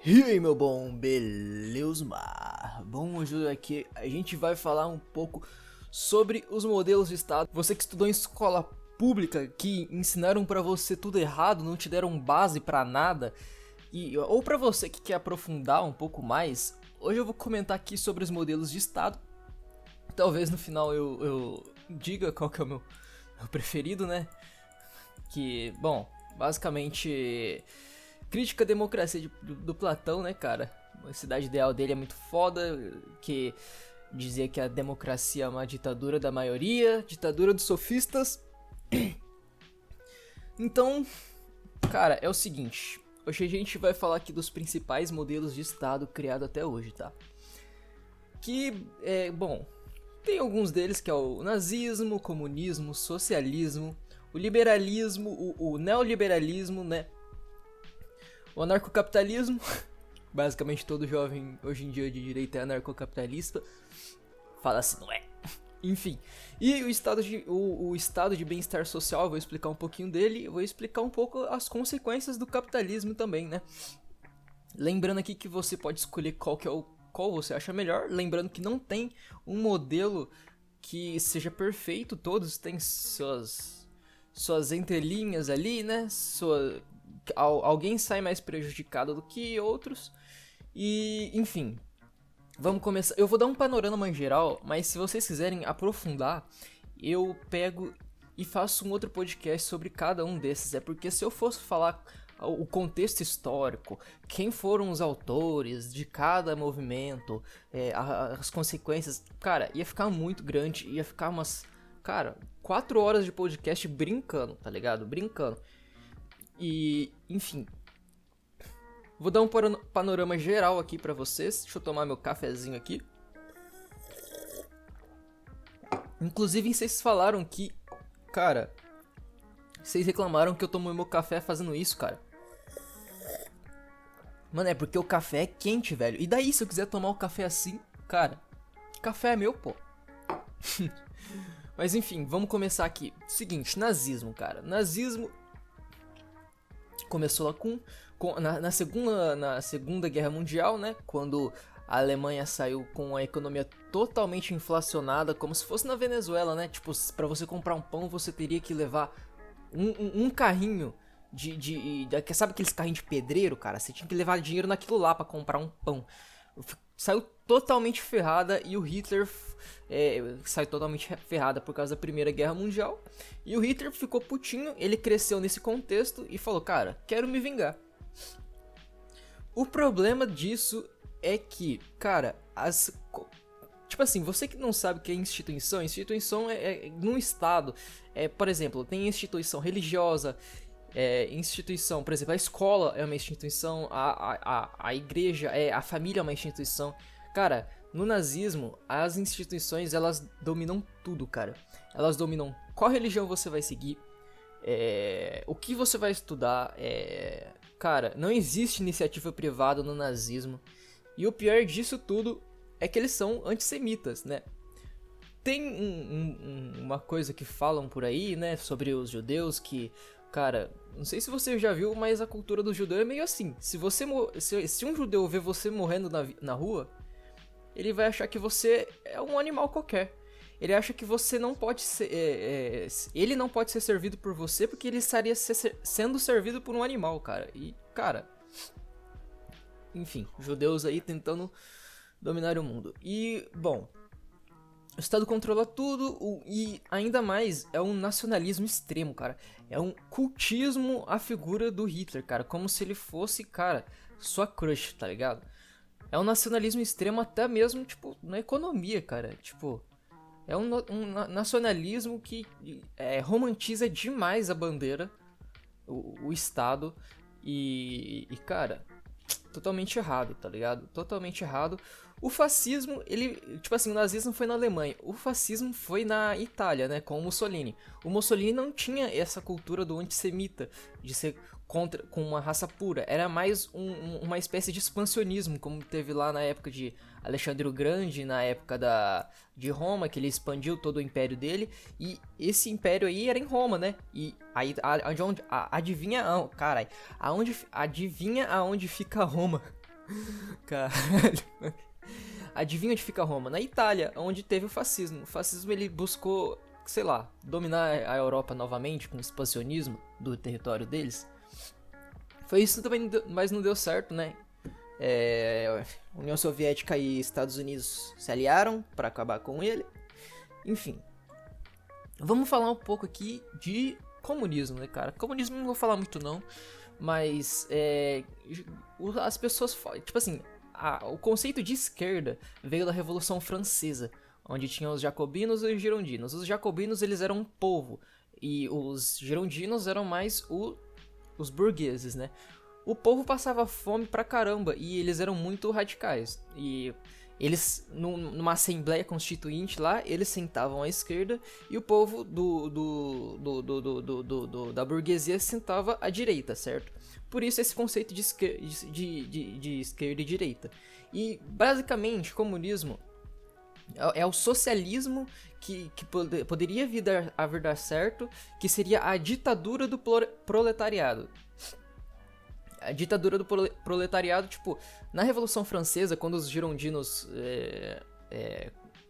E aí, meu bom, beleza? Bom, hoje aqui a gente vai falar um pouco sobre os modelos de Estado. Você que estudou em escola pública, que ensinaram pra você tudo errado, não te deram base pra nada, ou pra você que quer aprofundar um pouco mais, hoje eu vou comentar aqui sobre os modelos de Estado. Talvez no final eu diga qual que é o meu preferido, né? Que, bom, basicamente... Crítica à democracia do Platão, né, cara? A cidade ideal dele é muito foda, que dizia que a democracia é uma ditadura da maioria, ditadura dos sofistas. Então, cara, é o seguinte, hoje a gente vai falar aqui dos principais modelos de Estado criados até hoje, tá? Que, bom, tem alguns deles que é o nazismo, o comunismo, o socialismo, o liberalismo, o neoliberalismo, né? O anarcocapitalismo, basicamente todo jovem hoje em dia de direita é anarcocapitalista, fala assim, não é? Enfim, e o estado de bem-estar social, eu vou explicar um pouquinho dele, eu vou explicar um pouco as consequências do capitalismo também, né? Lembrando aqui que você pode escolher qual você acha melhor, lembrando que não tem um modelo que seja perfeito, todos têm suas entrelinhas ali, né? Alguém sai mais prejudicado do que outros. E, enfim, vamos começar. Eu vou dar um panorama em geral, mas se vocês quiserem aprofundar, eu pego e faço um outro podcast sobre cada um desses. É porque se eu fosse falar o contexto histórico, quem foram os autores de cada movimento, as consequências, cara, ia ficar muito grande, ia ficar umas, cara, 4 horas de podcast brincando, tá ligado? Brincando. E, enfim, vou dar um panorama geral aqui pra vocês. Deixa eu tomar meu cafezinho aqui. Inclusive, vocês falaram que, cara, vocês reclamaram que eu tomo meu café fazendo isso, cara. Mano, é porque o café é quente, velho. E daí, se eu quiser tomar o café assim, cara, café é meu, pô. Mas enfim, vamos começar aqui. Seguinte, nazismo, cara. Nazismo começou lá na segunda Guerra Mundial, né? Quando a Alemanha saiu com a economia totalmente inflacionada, como se fosse na Venezuela, né? Tipo, pra você comprar um pão, você teria que levar um carrinho sabe aqueles carrinhos de pedreiro, cara? Você tinha que levar dinheiro naquilo lá pra comprar um pão. Saiu totalmente ferrada e o Hitler saiu totalmente ferrada por causa da Primeira Guerra Mundial. E o Hitler ficou putinho, ele cresceu nesse contexto e falou, cara, quero me vingar. O problema disso é que, cara, tipo assim, você que não sabe o que é instituição é num estado. Por exemplo, tem instituição religiosa, instituição, por exemplo, a escola é uma instituição, a igreja, a família é uma instituição. Cara, no nazismo, as instituições, elas dominam tudo, cara. Elas dominam qual religião você vai seguir, o que você vai estudar, cara, não existe iniciativa privada no nazismo. E o pior disso tudo é que eles são antissemitas, né? Tem uma coisa que falam por aí, né, sobre os judeus que... Cara, não sei se você já viu, mas a cultura do judeu é meio assim. Se um judeu vê você morrendo na rua, ele vai achar que você é um animal qualquer. Ele acha que você não pode ser... ele não pode ser servido por você porque ele estaria sendo servido por um animal, cara. E, cara... Enfim, judeus aí tentando dominar o mundo. E, bom... O Estado controla tudo e ainda mais é um nacionalismo extremo, cara. É um cultismo à figura do Hitler, cara. Como se ele fosse, cara, sua crush, tá ligado? É um nacionalismo extremo até mesmo, tipo, na economia, cara. Tipo, é um nacionalismo que romantiza demais a bandeira, o Estado. E, cara, totalmente errado, tá ligado? Totalmente errado. O fascismo, tipo assim, o nazismo foi na Alemanha, o fascismo foi na Itália, né, com o Mussolini. O Mussolini não tinha essa cultura do antissemita, de ser com uma raça pura, era mais uma espécie de expansionismo, como teve lá na época de Alexandre o Grande, na época de Roma, que ele expandiu todo o império dele, e esse império aí era em Roma, né, e aí, adivinha aonde fica Roma? Caralho. Adivinha onde fica Roma? Na Itália, onde teve o fascismo. O fascismo ele buscou, sei lá, dominar a Europa novamente com o expansionismo do território deles. Foi isso também, mas não deu certo, né? União Soviética e Estados Unidos se aliaram para acabar com ele. Enfim, vamos falar um pouco aqui de comunismo, né, cara? Comunismo não vou falar muito não, mas as pessoas, tipo assim, o conceito de esquerda veio da Revolução Francesa, onde tinham os jacobinos e os girondinos. Os jacobinos eles eram um povo e os girondinos eram mais os burgueses, né? O povo passava fome pra caramba e eles eram muito radicais. E eles, numa assembleia constituinte lá, eles sentavam à esquerda e o povo da burguesia sentava à direita, certo? Por isso esse conceito de esquerda e direita. E basicamente, comunismo é o socialismo que poderia vir a dar certo, que seria a ditadura do proletariado. A ditadura do proletariado, tipo, na Revolução Francesa, quando os girondinos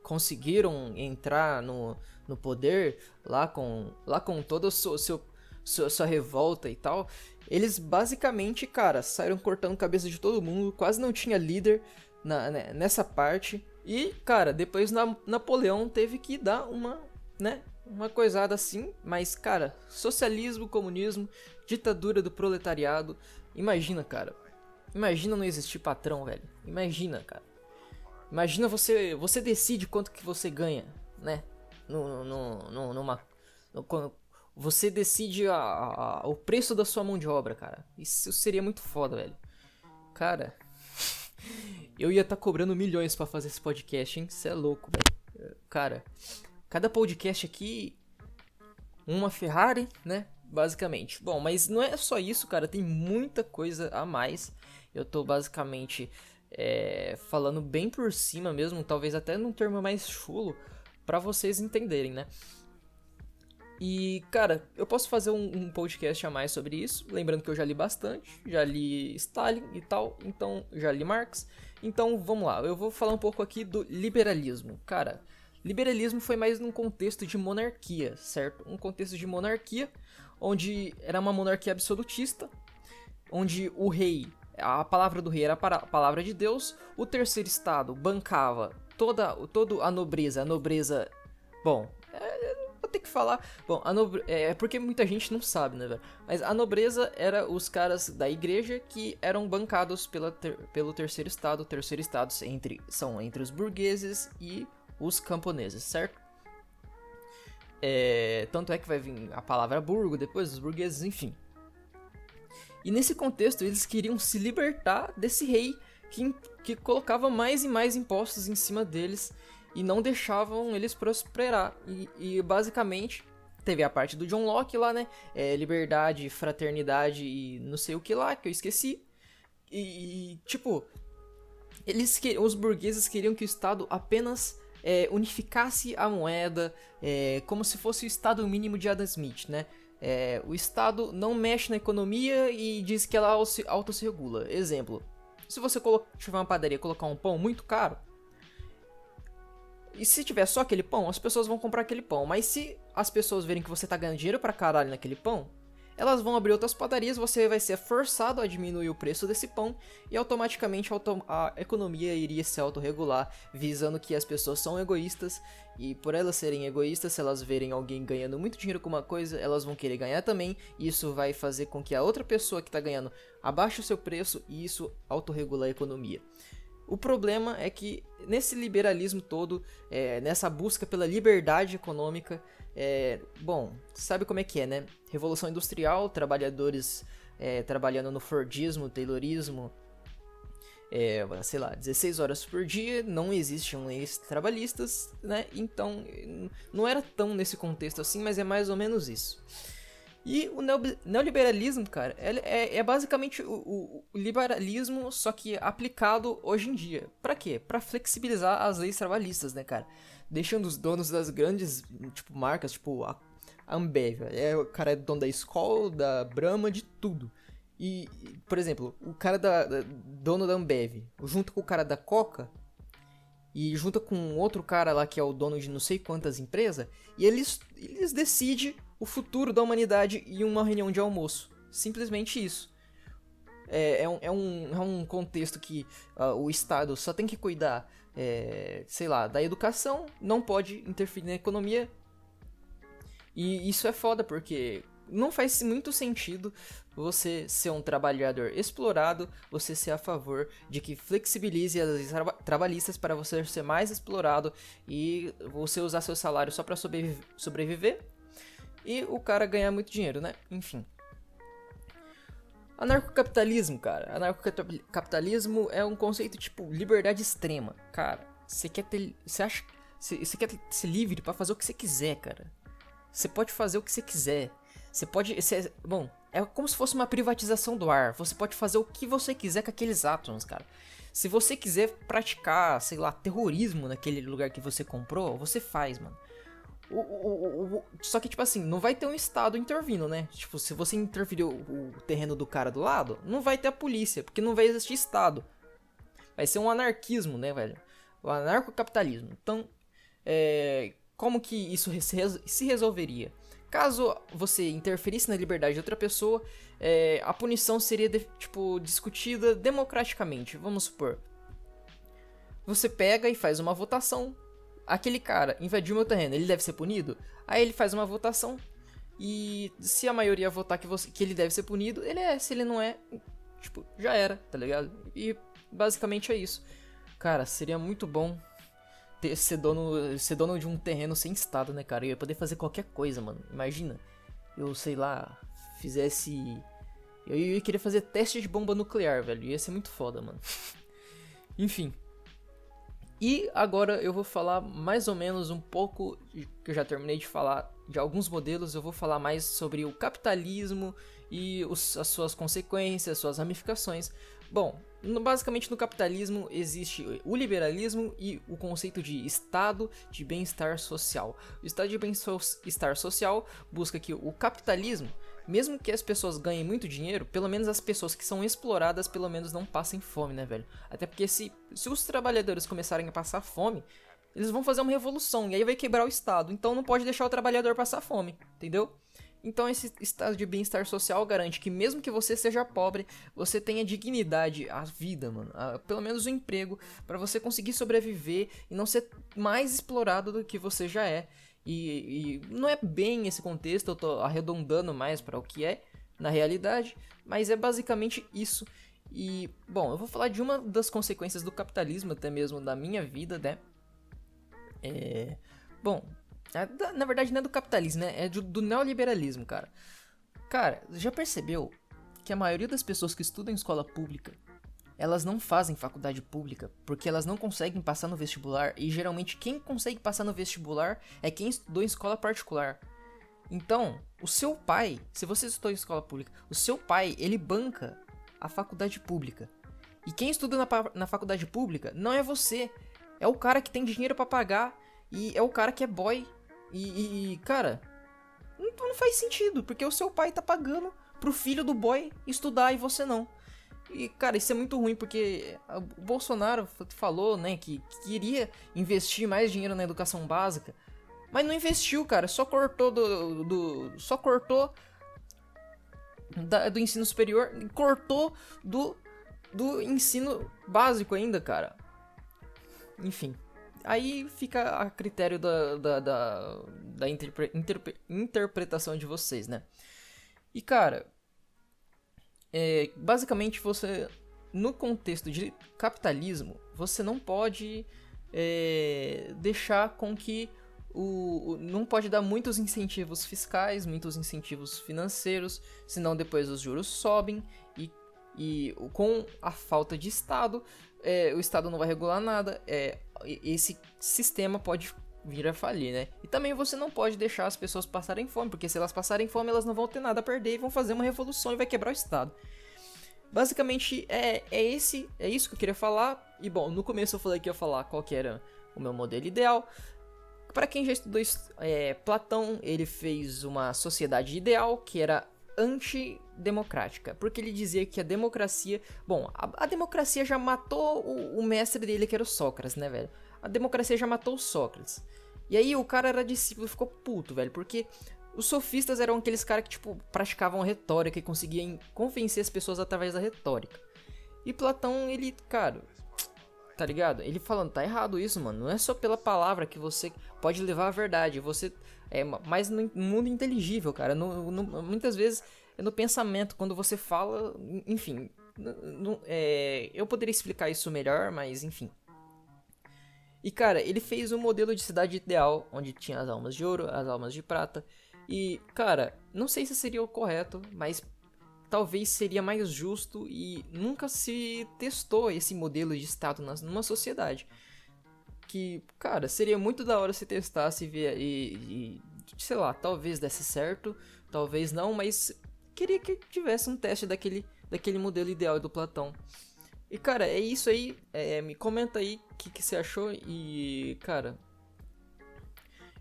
conseguiram entrar no poder, lá com toda a sua revolta e tal, eles basicamente, cara, saíram cortando cabeça de todo mundo, quase não tinha líder nessa parte. E, cara, depois Napoleão teve que dar uma coisada assim, mas, cara, socialismo, comunismo, ditadura do proletariado. Imagina, cara. Imagina não existir patrão, velho. Imagina, cara. Imagina você decide quanto que você ganha, né? Você decide o preço da sua mão de obra, cara. Isso seria muito foda, velho. Cara, eu ia estar cobrando milhões pra fazer esse podcast, hein? Você é louco, velho. Cara, cada podcast aqui, uma Ferrari, né? Basicamente. Bom, mas não é só isso, cara. Tem muita coisa a mais. Eu tô basicamente falando bem por cima mesmo. Talvez até num termo mais chulo, pra vocês entenderem, né? E, cara, eu posso fazer um podcast a mais sobre isso. Lembrando que eu já li bastante. Já li Stalin e tal. Então, já li Marx. Então, vamos lá. Eu vou falar um pouco aqui do liberalismo. Cara, liberalismo foi mais num contexto de monarquia, certo? Um contexto de monarquia onde era uma monarquia absolutista, onde o rei, a palavra do rei era a palavra de Deus, o terceiro estado bancava toda a nobreza, bom, vou ter que falar, bom, porque muita gente não sabe, né, velho, mas a nobreza era os caras da igreja que eram bancados pelo terceiro estado são entre os burgueses e os camponeses, certo? Tanto é que vai vir a palavra burgo, depois os burgueses, enfim. E nesse contexto eles queriam se libertar desse rei que colocava mais e mais impostos em cima deles e não deixavam eles prosperar. E basicamente teve a parte do John Locke lá, né? Liberdade, fraternidade e não sei o que lá, que eu esqueci. E tipo, os burgueses queriam que o Estado apenas unificasse a moeda, como se fosse o Estado mínimo de Adam Smith, né? O Estado não mexe na economia e diz que ela auto se regula. Exemplo, se você tiver uma padaria e colocar um pão muito caro, e se tiver só aquele pão, as pessoas vão comprar aquele pão. Mas se as pessoas verem que você tá ganhando dinheiro pra caralho naquele pão, elas vão abrir outras padarias, você vai ser forçado a diminuir o preço desse pão e automaticamente a economia iria se autorregular, visando que as pessoas são egoístas e por elas serem egoístas, se elas verem alguém ganhando muito dinheiro com uma coisa, elas vão querer ganhar também, e isso vai fazer com que a outra pessoa que está ganhando abaixe o seu preço e isso autorregula a economia. O problema é que nesse liberalismo todo, nessa busca pela liberdade econômica, bom, sabe como é que é, né? Revolução Industrial, trabalhadores trabalhando no Fordismo, Taylorismo, sei lá, 16 horas por dia, não existiam leis trabalhistas, né? Então, não era tão nesse contexto assim, mas é mais ou menos isso. E o neoliberalismo, cara, é basicamente o liberalismo, só que aplicado hoje em dia. Pra quê? Pra flexibilizar as leis trabalhistas, né, cara? Deixando os donos das grandes, tipo, marcas, tipo a Ambev, o cara é dono da Skol, da Brahma, de tudo. Por exemplo, o cara dono da Ambev, junto com o cara da Coca, e junto com outro cara lá que é o dono de não sei quantas empresas, e eles decidem o futuro da humanidade em uma reunião de almoço. Simplesmente isso. É um contexto que o Estado só tem que cuidar, sei lá, da educação, não pode interferir na economia. E isso é foda, porque não faz muito sentido você ser um trabalhador explorado, você ser a favor de que flexibilize as leis trabalhistas para você ser mais explorado e você usar seu salário só para sobreviver e o cara ganhar muito dinheiro, né? Enfim. Anarcocapitalismo, cara. Anarcocapitalismo é um conceito tipo liberdade extrema. Cara, você quer ser livre pra fazer o que você quiser, cara. Você pode fazer o que você quiser. Bom, é como se fosse uma privatização do ar. Você pode fazer o que você quiser com aqueles átomos, cara. Se você quiser praticar, sei lá, terrorismo naquele lugar que você comprou, você faz, mano. Só que, tipo assim, não vai ter um Estado intervindo, né? Tipo, se você interferir o terreno do cara do lado, não vai ter a polícia, porque não vai existir Estado. Vai ser um anarquismo, né, velho? O anarcocapitalismo. Então, como que isso se resolveria? Caso você interferisse na liberdade de outra pessoa, a punição seria, discutida democraticamente. Vamos supor. Você pega e faz uma votação. Aquele cara invadiu meu terreno, ele deve ser punido? Aí ele faz uma votação. E se a maioria votar que ele deve ser punido, ele é. Se ele não é, já era, tá ligado? E basicamente é isso. Cara, seria muito bom ser dono de um terreno sem estado, né, cara? Eu ia poder fazer qualquer coisa, mano. Imagina, eu, sei lá, fizesse... Eu ia querer fazer teste de bomba nuclear, velho. Ia ser muito foda, mano. Enfim. E agora eu vou falar mais ou menos um pouco, que eu já terminei de falar de alguns modelos, eu vou falar mais sobre o capitalismo e as suas consequências, suas ramificações. Bom, basicamente no capitalismo existe o liberalismo e o conceito de estado de bem-estar social. O estado de bem-estar social busca que o capitalismo, mesmo que as pessoas ganhem muito dinheiro, pelo menos as pessoas que são exploradas pelo menos não passem fome, né, velho? Até porque se os trabalhadores começarem a passar fome, eles vão fazer uma revolução e aí vai quebrar o Estado. Então não pode deixar o trabalhador passar fome, entendeu? Então esse estado de bem-estar social garante que mesmo que você seja pobre, você tenha dignidade, a vida, mano, pelo menos o emprego, para você conseguir sobreviver e não ser mais explorado do que você já é. E não é bem esse contexto, eu tô arredondando mais para o que é na realidade, mas é basicamente isso. E, bom, eu vou falar de uma das consequências do capitalismo, até mesmo da minha vida, né? Bom, na verdade não é do capitalismo, né? É do neoliberalismo, cara. Cara, já percebeu que a maioria das pessoas que estudam em escola pública, elas não fazem faculdade pública porque elas não conseguem passar no vestibular, e geralmente quem consegue passar no vestibular é quem estudou em escola particular. Então, o seu pai, se você estudou em escola pública, o seu pai, ele banca a faculdade pública. E quem estuda na faculdade pública não é você, é o cara que tem dinheiro pra pagar e é o cara que é boy. Cara, não faz sentido, porque o seu pai tá pagando pro filho do boy estudar e você não. E, cara, isso é muito ruim, porque o Bolsonaro falou, né, que queria investir mais dinheiro na educação básica, mas não investiu, cara, só cortou do ensino superior, cortou do ensino básico ainda, cara. Enfim, aí fica a critério da interpretação de vocês, né? E, cara, basicamente você, no contexto de capitalismo, você não pode deixar com que não pode dar muitos incentivos fiscais, muitos incentivos financeiros, senão depois os juros sobem e com a falta de Estado, o Estado não vai regular nada, esse sistema pode vir a falir, né? E também você não pode deixar as pessoas passarem fome, porque se elas passarem fome, elas não vão ter nada a perder e vão fazer uma revolução e vai quebrar o Estado. Basicamente, é isso que eu queria falar. E, bom, no começo eu falei que ia falar qual que era o meu modelo ideal. Para quem já estudou Platão, ele fez uma sociedade ideal, que era antidemocrática, porque ele dizia que a democracia... Bom, a democracia já matou o mestre dele, que era o Sócrates, né, velho? A democracia já matou o Sócrates. E aí o cara era discípulo e ficou puto, velho, porque os sofistas eram aqueles caras que, tipo, praticavam retórica e conseguiam convencer as pessoas através da retórica. E Platão, ele, cara... Tá ligado? Ele falando, tá errado isso, mano. Não é só pela palavra que você pode levar a verdade. Você é mais no mundo inteligível, cara. Muitas vezes é no pensamento. Quando você fala, enfim. Eu poderia explicar isso melhor, mas enfim. E, cara, ele fez um modelo de cidade ideal, onde tinha as almas de ouro, as almas de prata. E, cara, não sei se seria o correto, mas talvez seria mais justo e nunca se testou esse modelo de estado numa sociedade. Que, cara, seria muito da hora se testasse e sei lá, talvez desse certo, talvez não, mas queria que tivesse um teste daquele modelo ideal do Platão. E, cara, é isso aí, me comenta aí o que você achou e, cara,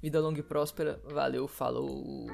vida longa e próspera, valeu, falou!